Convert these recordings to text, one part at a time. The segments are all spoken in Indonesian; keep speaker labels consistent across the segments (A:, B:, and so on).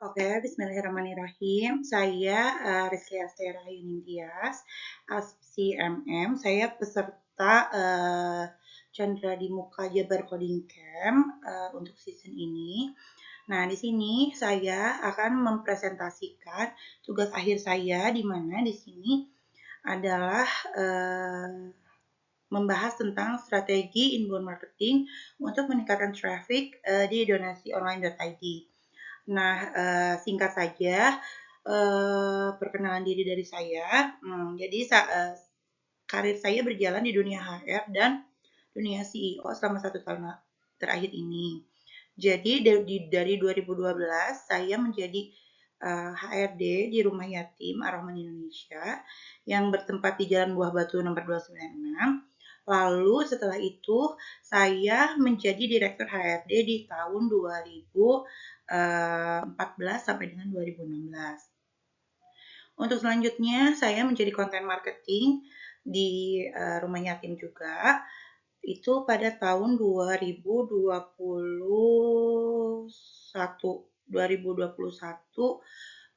A: Oke, bismillahirrahmanirrahim. Saya Rizky Astera Yuningtyas, ASPSI-MM. Saya peserta Chandra di Muka Jabar Coding Camp untuk season ini. Nah, di sini saya akan mempresentasikan tugas akhir saya, di mana di sini adalah membahas tentang strategi inbound marketing untuk meningkatkan traffic di donasionline.id. Nah, singkat saja, perkenalan diri dari saya. Jadi, karir saya berjalan di dunia HR dan dunia CEO selama 1 tahun terakhir ini. Jadi, dari 2012 saya menjadi HRD di Rumah Yatim Ar-Rahman Indonesia yang bertempat di Jalan Buah Batu nomor 296. Lalu setelah itu saya menjadi Direktur HRD di tahun 2014 sampai dengan 2016. Untuk selanjutnya saya menjadi content marketing di Rumah Yatim juga. Itu pada tahun 2021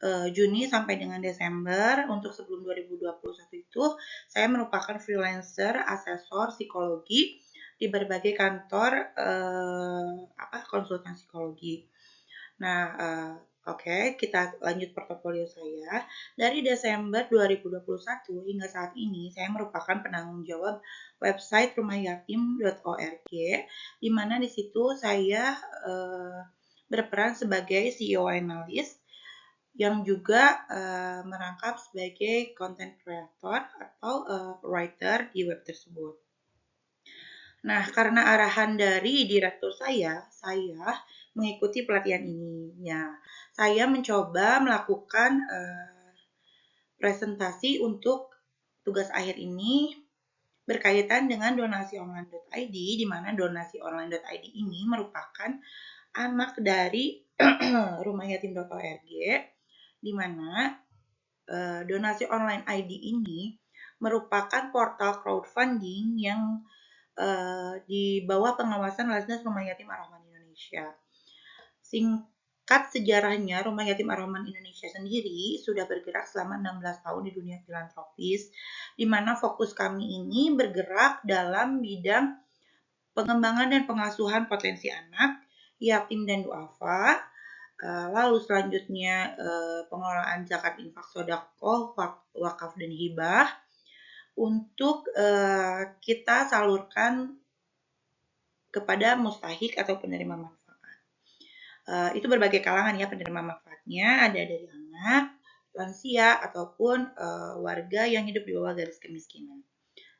A: Juni sampai dengan Desember. Untuk sebelum 2021 itu saya merupakan freelancer asesor psikologi di berbagai kantor konsultan psikologi. Nah, oke, kita lanjut portofolio saya. Dari Desember 2021 hingga saat ini, saya merupakan penanggung jawab website rumahyatim.org, di mana di situ saya berperan sebagai CEO analyst yang juga merangkap sebagai content creator atau writer di web tersebut. Nah, karena arahan dari direktur saya mengikuti pelatihan ini. Ya, saya mencoba melakukan presentasi untuk tugas akhir ini berkaitan dengan donasionline.id, di mana donasionline.id ini merupakan anak dari rumahyatim.org, di mana donasi online ID ini merupakan portal crowdfunding yang di bawah pengawasan Lasdas Rumah Yatim Ar-Rahman Indonesia. Singkat sejarahnya, Rumah Yatim Ar-Rahman Indonesia sendiri sudah bergerak selama 16 tahun di dunia filantropis, di mana fokus kami ini bergerak dalam bidang pengembangan dan pengasuhan potensi anak, yatim dan duafa. Lalu selanjutnya pengelolaan zakat infak sodaqoh, wakaf dan hibah untuk kita salurkan kepada mustahik atau penerima manfaat. Itu berbagai kalangan ya penerima manfaatnya, ada dari anak, lansia, ataupun warga yang hidup di bawah garis kemiskinan.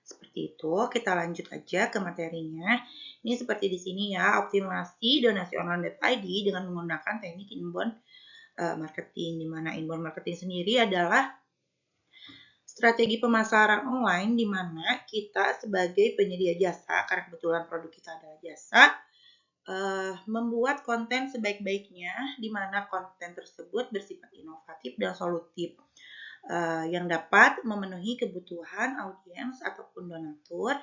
A: Seperti itu, kita lanjut aja ke materinya. Ini seperti di sini ya, optimasi donasi online.id dengan menggunakan teknik inbound marketing, di mana inbound marketing sendiri adalah strategi pemasaran online di mana kita sebagai penyedia jasa, karena kebetulan produk kita adalah jasa, membuat konten sebaik-baiknya, di mana konten tersebut bersifat inovatif dan solutif, yang dapat memenuhi kebutuhan audiens ataupun donatur.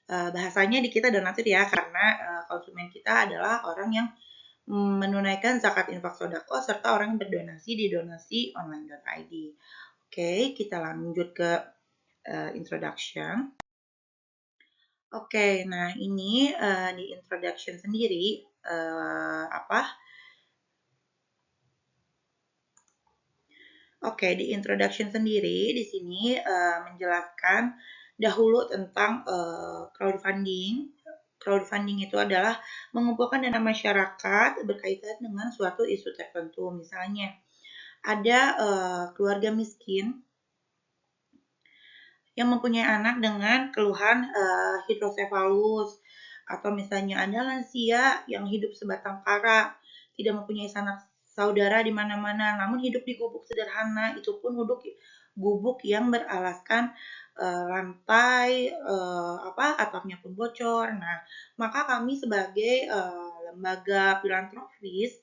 A: Bahasanya di kita donatur ya, karena konsumen kita adalah orang yang menunaikan zakat infak sodaqoh serta orang yang berdonasi di donasi online.id. Oke, kita lanjut ke introduction. Oke, nah ini di introduction sendiri Oke, di introduction sendiri di sini menjelaskan dahulu tentang crowdfunding. Crowdfunding itu adalah mengumpulkan dana masyarakat berkaitan dengan suatu isu tertentu. Misalnya ada keluarga miskin yang mempunyai anak dengan keluhan hidrosefalus, atau misalnya ada lansia yang hidup sebatang kara, tidak mempunyai sanak saudara di mana-mana, namun hidup di gubuk sederhana, itu pun gubuk yang beralaskan lantai, atapnya pun bocor. Nah, maka kami sebagai lembaga filantropis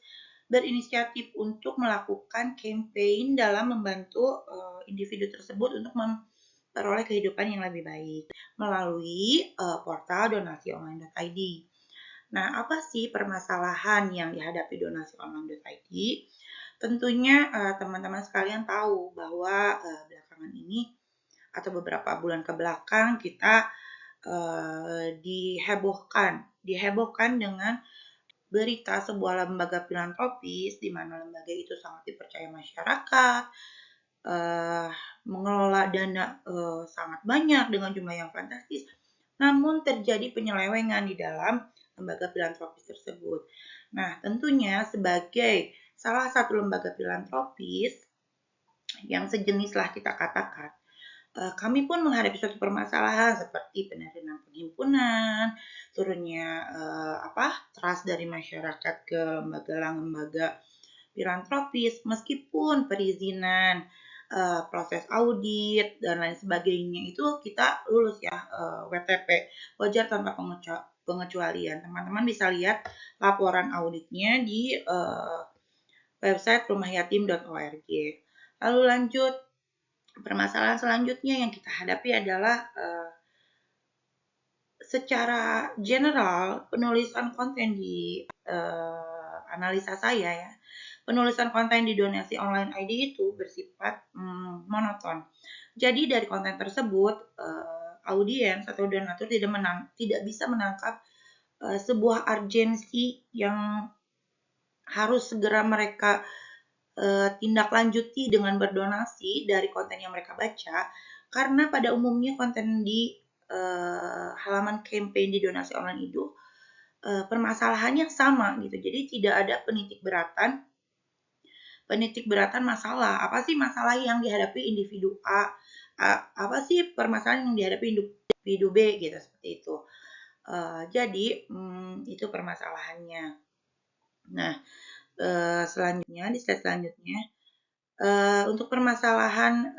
A: berinisiatif untuk melakukan campaign dalam membantu individu tersebut untuk memperoleh kehidupan yang lebih baik melalui portal donasionline.id. Nah, apa sih permasalahan yang dihadapi donasionline.id? Tentunya teman-teman sekalian tahu bahwa belakangan ini atau beberapa bulan ke belakang kita dihebohkan dengan berita sebuah lembaga filantropis di mana lembaga itu sangat dipercaya masyarakat, eh, mengelola dana sangat banyak dengan jumlah yang fantastis, namun terjadi penyelewengan di dalam lembaga filantropis tersebut. Nah, tentunya sebagai salah satu lembaga filantropis yang sejenis lah kita katakan, kami pun menghadapi suatu permasalahan seperti penerimaan penghimpunan, turunnya trust dari masyarakat ke lembaga-lembaga filantropis, meskipun perizinan, proses audit dan lain sebagainya itu kita lulus ya, WTP, wajar tanpa pengecualian. Teman-teman bisa lihat laporan auditnya di website rumahyatim.org. Lalu lanjut, permasalahan selanjutnya yang kita hadapi adalah secara general penulisan konten di analisa saya ya, penulisan konten di donasi online ID itu bersifat monoton. Jadi dari konten tersebut audiens atau donatur tidak bisa menangkap sebuah urgensi yang harus segera mereka tindak lanjuti dengan berdonasi dari konten yang mereka baca, karena pada umumnya konten di halaman campaign di donasi online itu permasalahannya sama gitu. Jadi tidak ada penitik beratan masalah. Apa sih masalah yang dihadapi individu A? Apa sih permasalahan yang dihadapi individu B gitu, seperti itu. Jadi itu permasalahannya. Nah, selanjutnya di slide selanjutnya, untuk permasalahan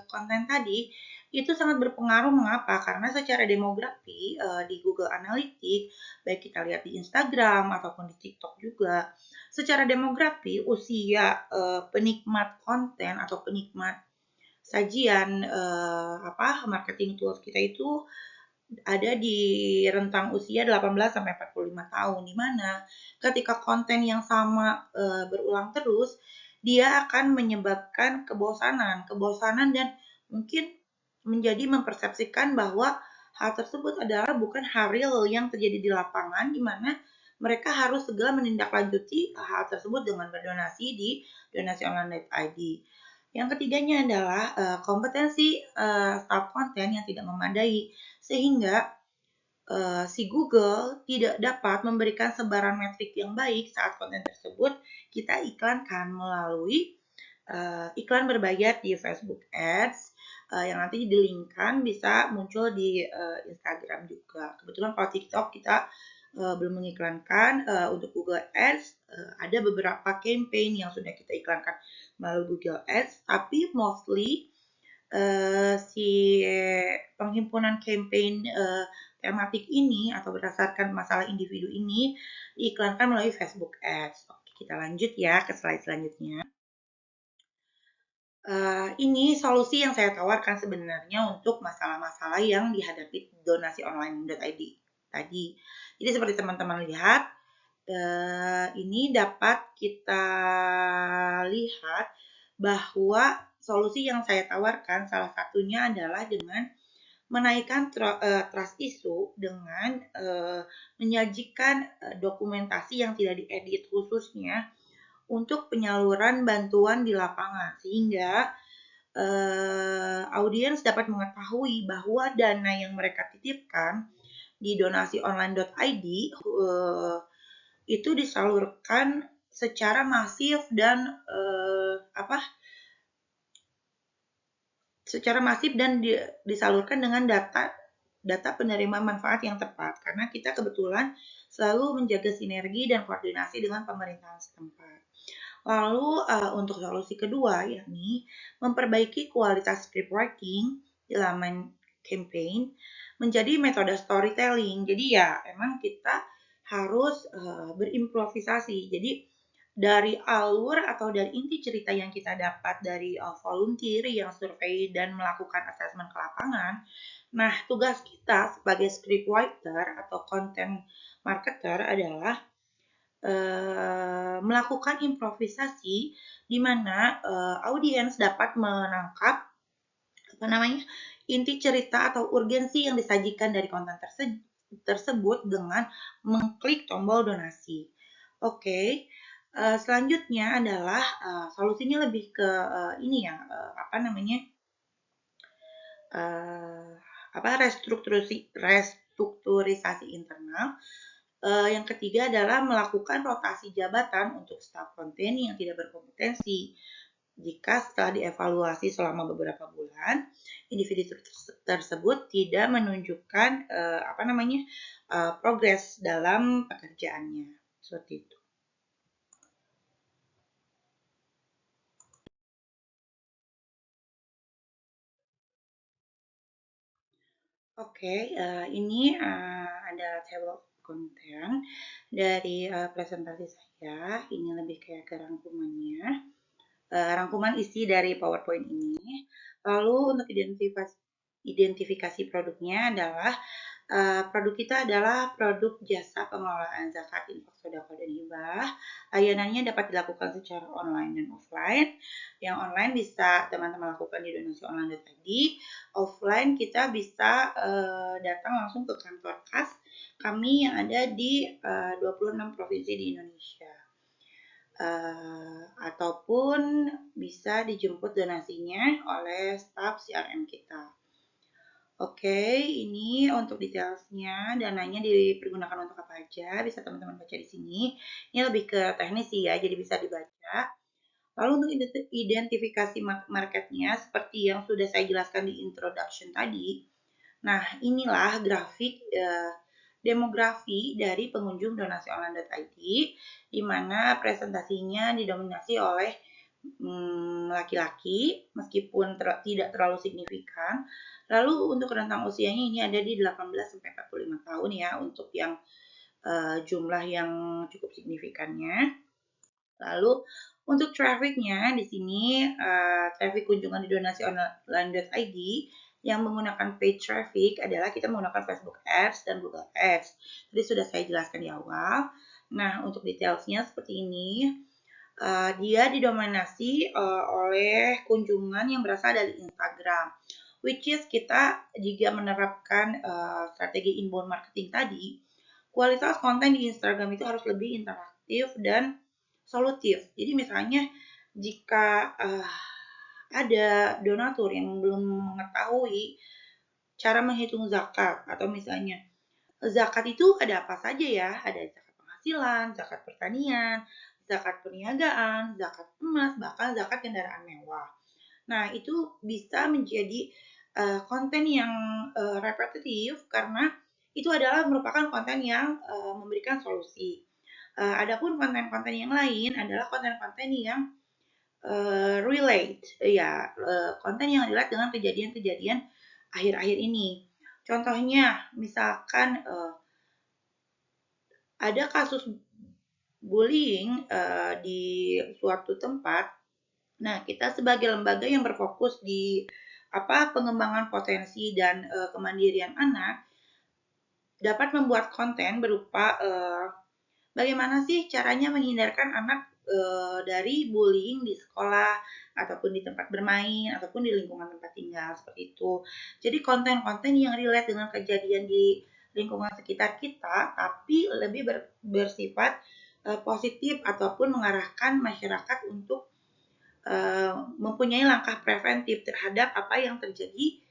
A: konten tadi itu sangat berpengaruh. Mengapa? Karena secara demografi di Google Analytics, baik kita lihat di Instagram ataupun di TikTok juga, secara demografi usia penikmat konten atau penikmat sajian marketing tools kita itu ada di rentang usia 18 sampai 45 tahun, di mana ketika konten yang sama berulang terus, dia akan menyebabkan kebosanan dan mungkin menjadi mempersepsikan bahwa hal tersebut adalah bukan hal real yang terjadi di lapangan, di mana mereka harus segera menindaklanjuti hal tersebut dengan berdonasi di donasi-online.id. Yang ketiganya adalah kompetensi staf konten yang tidak memadai, sehingga si Google tidak dapat memberikan sebaran metrik yang baik saat konten tersebut kita iklankan melalui iklan berbayar di Facebook Ads yang nanti di-linkkan bisa muncul di Instagram juga. Kebetulan kalau TikTok kita belum mengiklankan. Untuk Google Ads ada beberapa campaign yang sudah kita iklankan melalui Google Ads, tapi mostly si penghimpunan campaign tematik ini atau berdasarkan masalah individu ini diiklankan melalui Facebook Ads. Oke, kita lanjut ya ke slide selanjutnya. Ini solusi yang saya tawarkan sebenarnya untuk masalah-masalah yang dihadapi donasi online.id tadi. Jadi seperti teman-teman lihat, ini dapat kita lihat bahwa solusi yang saya tawarkan salah satunya adalah dengan menaikkan trust issue dengan menyajikan dokumentasi yang tidak diedit khususnya untuk penyaluran bantuan di lapangan, sehingga audiens dapat mengetahui bahwa dana yang mereka titipkan di donasionline.id itu disalurkan secara masif dan disalurkan dengan data penerima manfaat yang tepat, karena kita kebetulan selalu menjaga sinergi dan koordinasi dengan pemerintahan setempat. Lalu untuk solusi kedua, yakni memperbaiki kualitas script writing di laman campaign menjadi metode storytelling. Jadi ya emang kita harus berimprovisasi. Jadi dari alur atau dari inti cerita yang kita dapat dari volunteer yang survei dan melakukan assessment ke lapangan, nah tugas kita sebagai script writer atau content marketer adalah melakukan improvisasi di mana audiens dapat menangkap inti cerita atau urgensi yang disajikan dari konten tersebut dengan mengklik tombol donasi. Oke. Selanjutnya adalah solusinya lebih ke ini ya, restrukturisasi internal. Yang ketiga adalah melakukan rotasi jabatan untuk staf konten yang tidak berkompetensi. Jika setelah dievaluasi selama beberapa bulan, individu tersebut tidak menunjukkan progres dalam pekerjaannya. Seperti itu. Oke, ini ada table konten dari presentasi saya. Ini lebih kayak ke rangkumannya. Rangkuman isi dari PowerPoint ini. Lalu untuk identifikasi produknya adalah produk kita adalah produk jasa pengelolaan zakat, infak, sedekah, dan hibah. Layanannya dapat dilakukan secara online dan offline. Yang online bisa teman-teman lakukan di donasi-online.id. Offline kita bisa datang langsung ke kantor kas kami yang ada di 26 provinsi di Indonesia. Ataupun bisa dijemput donasinya oleh staf CRM kita. Oke, ini untuk detailsnya, dananya dipergunakan untuk apa aja, bisa teman-teman baca di sini. Ini lebih ke teknis sih ya, jadi bisa dibaca. Lalu untuk identifikasi marketnya, seperti yang sudah saya jelaskan di introduction tadi. Nah, inilah grafik demografi dari pengunjung donasi-online.id, di mana presentasinya didominasi oleh laki-laki, meskipun tidak terlalu signifikan. Lalu untuk rentang usianya ini ada di 18-45 tahun ya, untuk yang jumlah yang cukup signifikannya. Lalu untuk trafficnya di sini traffic kunjungan di donasi-online.id yang menggunakan paid traffic adalah kita menggunakan Facebook Ads dan Google Ads. Tadi sudah saya jelaskan di awal. Nah, untuk detailsnya seperti ini. Dia didominasi oleh kunjungan yang berasal dari Instagram. Which is kita jika menerapkan strategi inbound marketing tadi, kualitas konten di Instagram itu harus lebih interaktif dan solutif. Jadi misalnya jika ada donatur yang belum mengetahui cara menghitung zakat, atau misalnya zakat itu ada apa saja ya, ada zakat penghasilan, zakat pertanian, zakat perniagaan, zakat emas, bahkan zakat kendaraan mewah. Nah, itu bisa menjadi konten yang repetitif karena itu adalah merupakan konten yang memberikan solusi. Adapun konten-konten yang lain adalah konten-konten yang konten yang relate dengan kejadian-kejadian akhir-akhir ini. Contohnya, misalkan ada kasus bullying di suatu tempat. Nah, kita sebagai lembaga yang berfokus di pengembangan potensi dan kemandirian anak dapat membuat konten berupa bagaimana sih caranya menghindarkan anak dari bullying di sekolah ataupun di tempat bermain ataupun di lingkungan tempat tinggal, seperti itu. Jadi konten-konten yang relate dengan kejadian di lingkungan sekitar kita tapi lebih bersifat positif ataupun mengarahkan masyarakat untuk mempunyai langkah preventif terhadap apa yang terjadi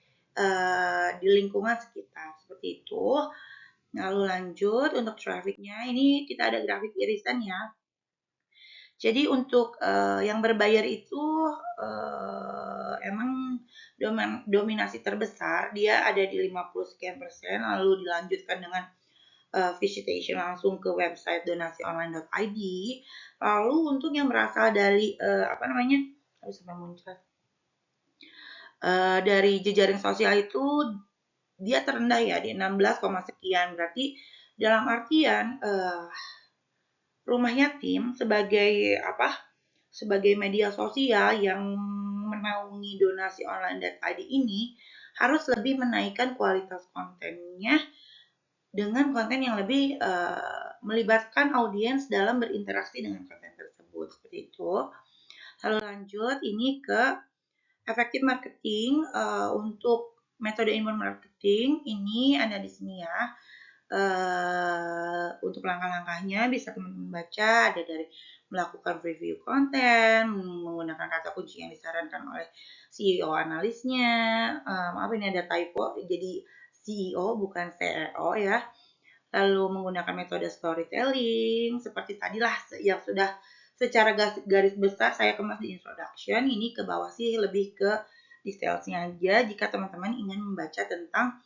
A: di lingkungan sekitar, seperti itu. Lalu lanjut untuk trafficnya, ini kita ada grafik irisan ya. Jadi untuk yang berbayar itu emang dominasi terbesar, dia ada di 50 sekian persen, lalu dilanjutkan dengan visitation langsung ke website donasi-online.id. Lalu untuk yang berasal dari dari jejaring sosial itu dia terendah ya di 16, sekian. Berarti dalam artian Rumah Yatim sebagai media sosial yang menaungi donasi online.id ini harus lebih menaikkan kualitas kontennya dengan konten yang lebih melibatkan audiens dalam berinteraksi dengan konten tersebut, seperti itu. Lalu lanjut ini ke efektif marketing. Untuk metode inbound marketing ini ada di sini ya. Untuk langkah-langkahnya bisa teman-teman baca, ada dari melakukan review konten, menggunakan kata kunci yang disarankan oleh CEO analisnya. Maaf ini ada typo, jadi CEO bukan CEO ya. Lalu menggunakan metode storytelling, seperti tadilah yang sudah secara garis besar saya kemas di introduction. Ini ke bawah sih lebih ke detailsnya aja jika teman-teman ingin membaca tentang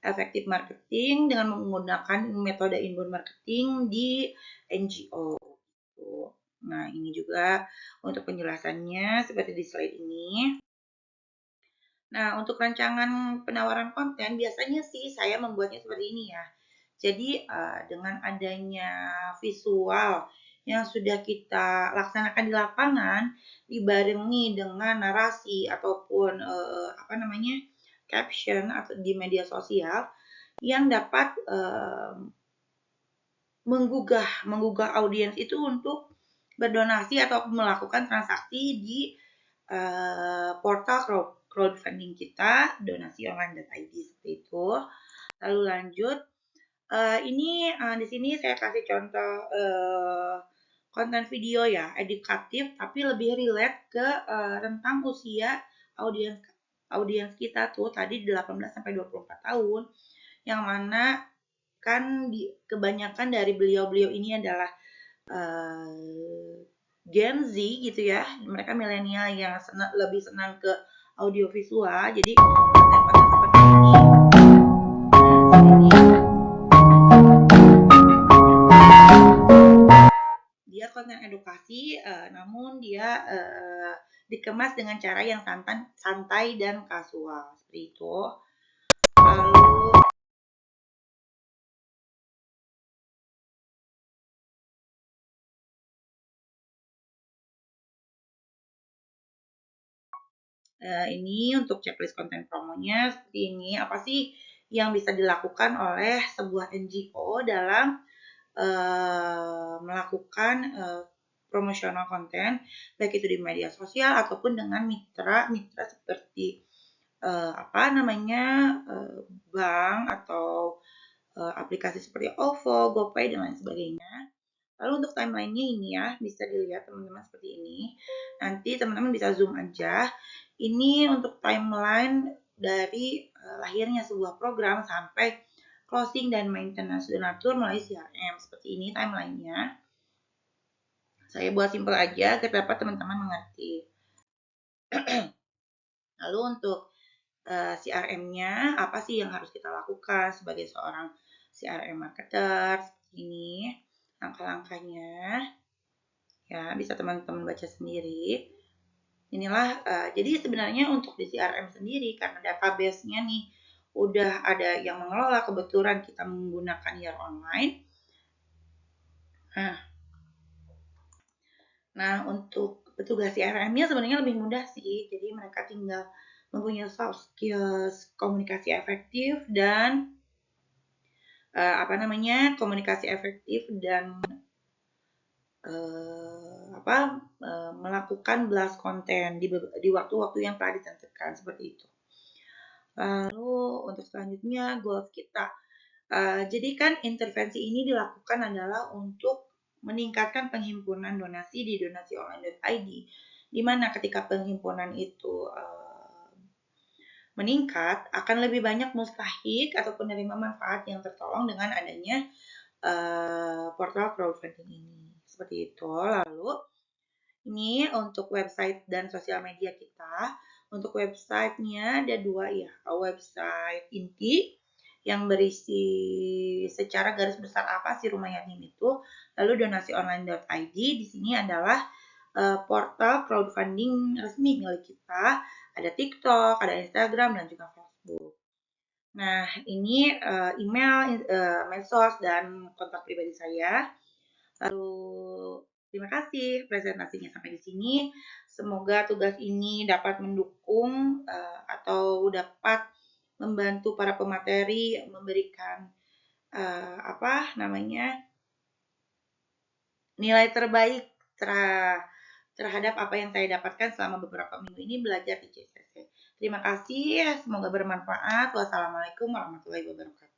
A: efektif marketing dengan menggunakan metode inbound marketing di NGO. Nah, ini juga untuk penjelasannya seperti di slide ini. Nah, untuk rancangan penawaran konten biasanya sih saya membuatnya seperti ini ya. Jadi dengan adanya visual yang sudah kita laksanakan di lapangan dibarengi dengan narasi ataupun caption atau di media sosial yang dapat menggugah audiens itu untuk berdonasi atau melakukan transaksi di portal crowdfunding kita donasi-online.id seperti itu. Lalu lanjut, ini di sini saya kasih contoh konten video ya, edukatif tapi lebih relate ke rentang usia audiens kita tuh tadi 18 sampai 24 tahun, yang mana kan kebanyakan dari beliau-beliau ini adalah Gen Z gitu ya, mereka milenial yang lebih senang ke audiovisual, jadi konten-konten seperti ini dia konten edukasi, namun dia dikemas dengan cara yang santai dan kasual seperti itu. Lalu ini untuk checklist konten promonya seperti ini. Apa sih yang bisa dilakukan oleh sebuah NGO dalam melakukan promosional konten, baik itu di media sosial ataupun dengan mitra-mitra seperti bank atau aplikasi seperti OVO, GoPay, dan lain sebagainya. Lalu untuk timelinenya ini ya, bisa dilihat teman-teman seperti ini. Nanti teman-teman bisa zoom aja. Ini untuk timeline dari lahirnya sebuah program sampai closing dan maintenance donatur melalui CRM. Seperti ini timelinenya. Saya buat simple aga agar dapat teman-teman mengerti. Lalu untuk CRM-nya, apa sih yang harus kita lakukan sebagai seorang CRM marketer? Seperti ini langkah-langkahnya. Ya, bisa teman-teman baca sendiri. Inilah, jadi sebenarnya untuk di CRM sendiri, karena database-nya nih udah ada yang mengelola, kebetulan kita menggunakan Year Online. Nah, untuk petugas CRM-nya sebenarnya lebih mudah sih. Jadi mereka tinggal mempunyai soft skills komunikasi efektif dan komunikasi efektif dan melakukan blast konten di waktu-waktu yang telah ditentukan seperti itu. Lalu untuk selanjutnya goals kita. Jadi kan intervensi ini dilakukan adalah untuk meningkatkan penghimpunan donasi di donasi-online.id, di mana ketika penghimpunan itu meningkat, akan lebih banyak mustahik atau penerima manfaat yang tertolong dengan adanya portal crowdfunding ini. Seperti itu. Lalu ini untuk website dan sosial media kita. Untuk websitenya ada dua ya, website inti yang berisi secara garis besar apa sih Rumah Yatim itu. Lalu donasionline.id di sini adalah portal crowdfunding resmi milik kita. Ada TikTok, ada Instagram, dan juga Facebook. Nah, ini email, medsos, dan kontak pribadi saya. Lalu terima kasih presentasinya sampai di sini. Semoga tugas ini dapat mendukung atau dapat membantu para pemateri memberikan apa namanya, nilai terbaik terhadap apa yang saya dapatkan selama beberapa minggu ini belajar di JCC. Terima kasih, semoga bermanfaat. Wassalamualaikum warahmatullahi wabarakatuh.